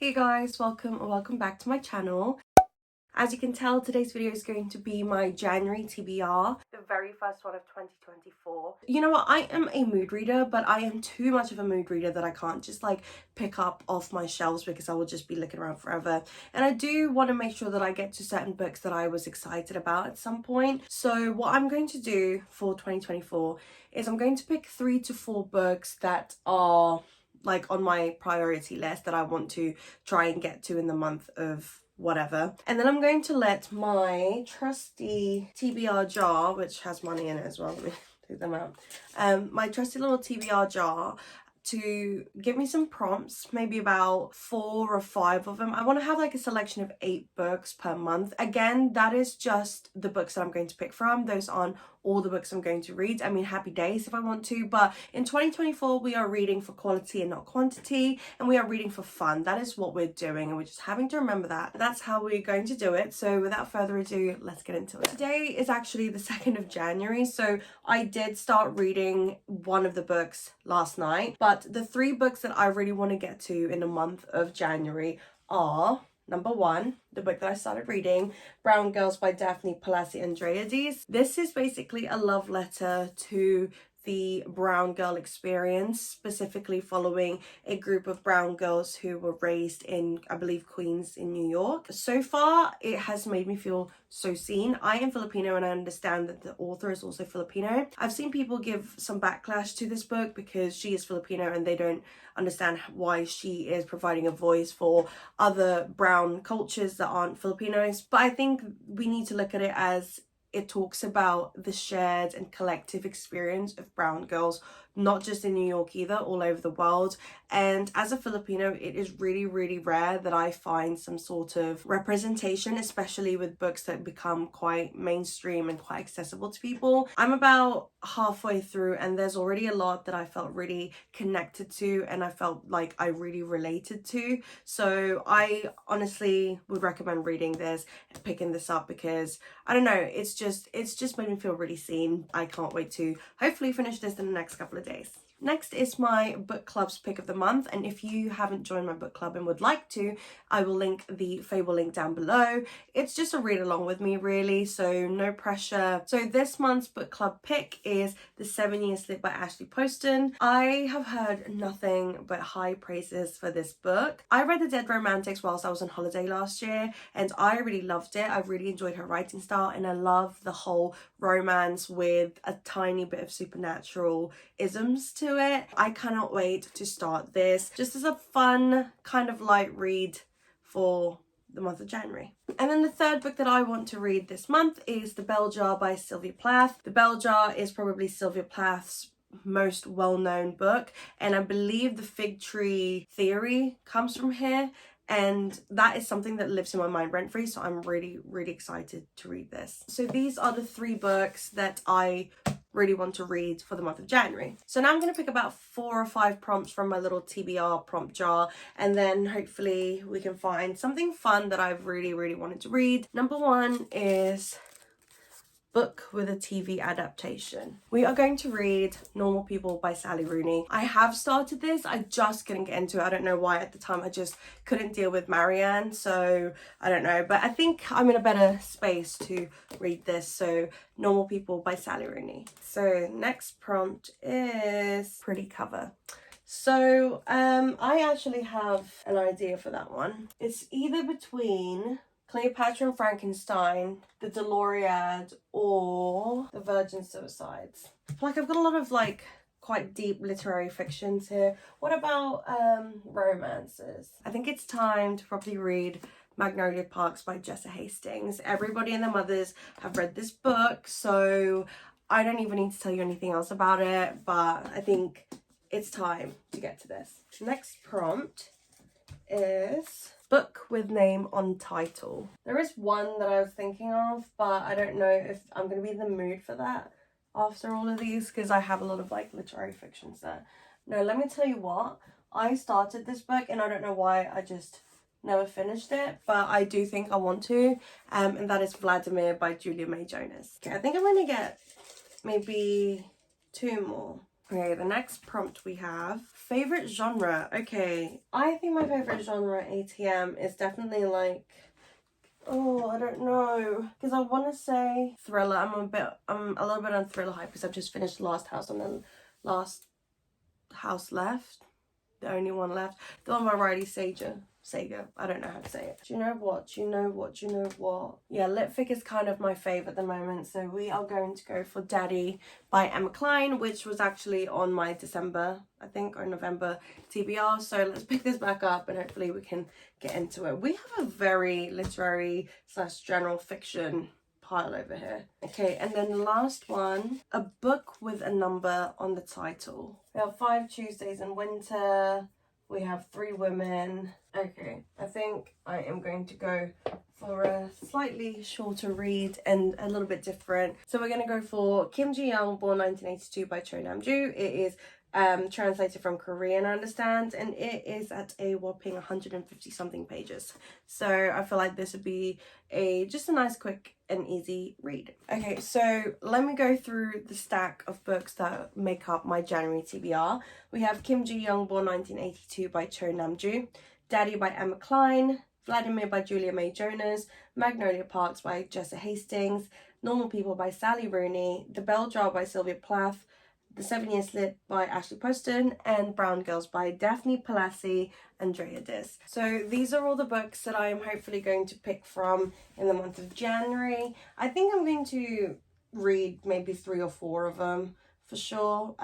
Hey guys, welcome back to my channel. As you can tell, today's video is going to be my January TBR, the very first one of 2024. You know what, I am a mood reader, but I am too much of a mood reader that I can't just like pick up off my shelves because I will just be looking around forever. And I do want to make sure that I get to certain books that I was excited about at some point. So what I'm going to do for 2024 is I'm going to pick 3 to 4 books that are like on my priority list that I want to try and get to in the month of whatever. And then I'm going to let my trusty TBR jar, which has money in it as well, let me take them out, my trusty little TBR jar, to give me some prompts, maybe about 4 or 5 of them. I want to have like a selection of 8 books per month. Again, that is just the books that I'm going to pick from. Those aren't all the books I'm going to read. I mean, happy days if I want to, but in 2024 we are reading for quality and not quantity, and we are reading for fun. That is what we're doing, and we're just having to remember that. That's how we're going to do it. So without further ado, let's get into it. Today is actually the 2nd of January, so I did start reading one of the books last night, but the 3 books that I really want to get to in the month of January are: number 1, the book that I started reading, Brown Girls by Daphne Palasi Andreades. This is basically a love letter to the brown girl experience, specifically following a group of brown girls who were raised in, I believe, Queens in New York. So far, it has made me feel so seen. I am Filipino and I understand that the author is also Filipino. I've seen people give some backlash to this book because she is Filipino and they don't understand why she is providing a voice for other brown cultures that aren't Filipinos. But I think we need to look at it as it talks about the shared and collective experience of brown girls, not just in New York either, all over the world. And as a Filipino, it is really, really rare that I find some sort of representation, especially with books that become quite mainstream and quite accessible to people. I'm about halfway through and there's already a lot that I felt really connected to and I felt like I really related to. So I honestly would recommend reading this and picking this up because, I don't know, it's just made me feel really seen. I can't wait to hopefully finish this in the next couple of days. Next is my book club's pick of the month, and if you haven't joined my book club and would like to, I will link the Fable link down below. It's just a read along with me really, so no pressure. So this month's book club pick is The 7 Years Slip by Ashley Poston. I have heard nothing but high praises for this book. I read The Dead Romantics whilst I was on holiday last year and I really loved it. I really enjoyed her writing style and I love the whole romance with a tiny bit of supernatural isms to it. I cannot wait to start this just as a fun kind of light read for the month of January. And then the 3rd book that I want to read this month is The Bell Jar by Sylvia Plath. The Bell Jar is probably Sylvia Plath's most well-known book, and I believe the fig tree theory comes from here, and that is something that lives in my mind rent-free, so I'm really, really excited to read this. So these are the 3 books that I really want to read for the month of January. So now I'm going to pick about 4 or 5 prompts from my little TBR prompt jar, and then hopefully we can find something fun that I've really, really wanted to read. Number 1 is book with a TV adaptation. We are going to read Normal People by Sally Rooney. I have started this, I just couldn't get into it. I don't know why at the time, I just couldn't deal with Marianne, so I don't know, but I think I'm in a better space to read this. So Normal People by Sally Rooney. So next prompt is pretty cover. So I actually have an idea for that one. It's either between Cleopatra and Frankenstein, The Deloriad, or The Virgin Suicides. Like, I've got a lot of like quite deep literary fictions here. What about romances? I think it's time to probably read Magnolia Parks by Jessa Hastings. Everybody and their mothers have read this book, so I don't even need to tell you anything else about it, but I think it's time to get to this. Next prompt is book with name on title. There is one that I was thinking of, but I don't know if I'm going to be in the mood for that after all of these because I have a lot of like literary fictions there. No, let me tell you what, I started this book and I don't know why I just never finished it, but I do think I want to, and that is Vladimir by Julia May Jonas. Okay, I think I'm going to get maybe 2 more. Okay, the next prompt we have, favorite genre. Okay, I think my favorite genre ATM is definitely like, oh, I don't know, because I want to say thriller. I'm a little bit on thriller hype because I've just finished Last House on the Last House Left, the only one left, the one by Riley Sager. I don't know how to say it. Do you know what? Yeah, Litfic is kind of my fave at the moment, so we are going to go for Daddy by Emma Cline, which was actually on my December, I think, or November TBR. So let's pick this back up and hopefully we can get into it. We have a very literary / general fiction pile over here. Okay, and then the last one, a book with a number on the title. We have 5 Tuesdays in Winter. We have 3 women. Okay, I think I am going to go for a slightly shorter read and a little bit different. So we're going to go for Kim Ji-young, born 1982 by Cho Nam-ju. It is translated from Korean, I understand, and it is at a whopping 150 something pages. So I feel like this would be just a nice, quick and easy read. Okay, so let me go through the stack of books that make up my January TBR. We have Kim Ji-young, born 1982 by Cho Nam-ju, Daddy by Emma Cline, Vladimir by Julia May Jonas, Magnolia Parks by Jessa Hastings, Normal People by Sally Rooney, The Bell Jar by Sylvia Plath, The 7 Year Slip by Ashley Poston, and Brown Girls by Daphne Palasi and Andrea Dis. So these are all the books that I am hopefully going to pick from in the month of January. I think I'm going to read maybe 3 or 4 of them for sure.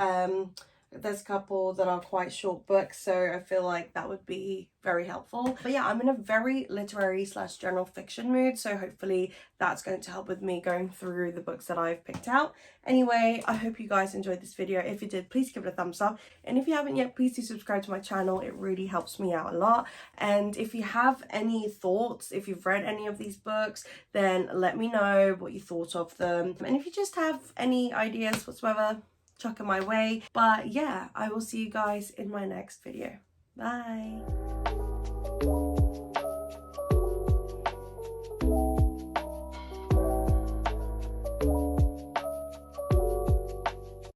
There's a couple that are quite short books, so I feel like that would be very helpful. But yeah, I'm in a very literary / general fiction mood, so hopefully that's going to help with me going through the books that I've picked out. Anyway, I hope you guys enjoyed this video. If you did, please give it a thumbs up, and if you haven't yet, please do subscribe to my channel. It really helps me out a lot. And if you have any thoughts, if you've read any of these books, then let me know what you thought of them. And if you just have any ideas whatsoever, chuck it my way. But yeah, I will see you guys in my next video. Bye.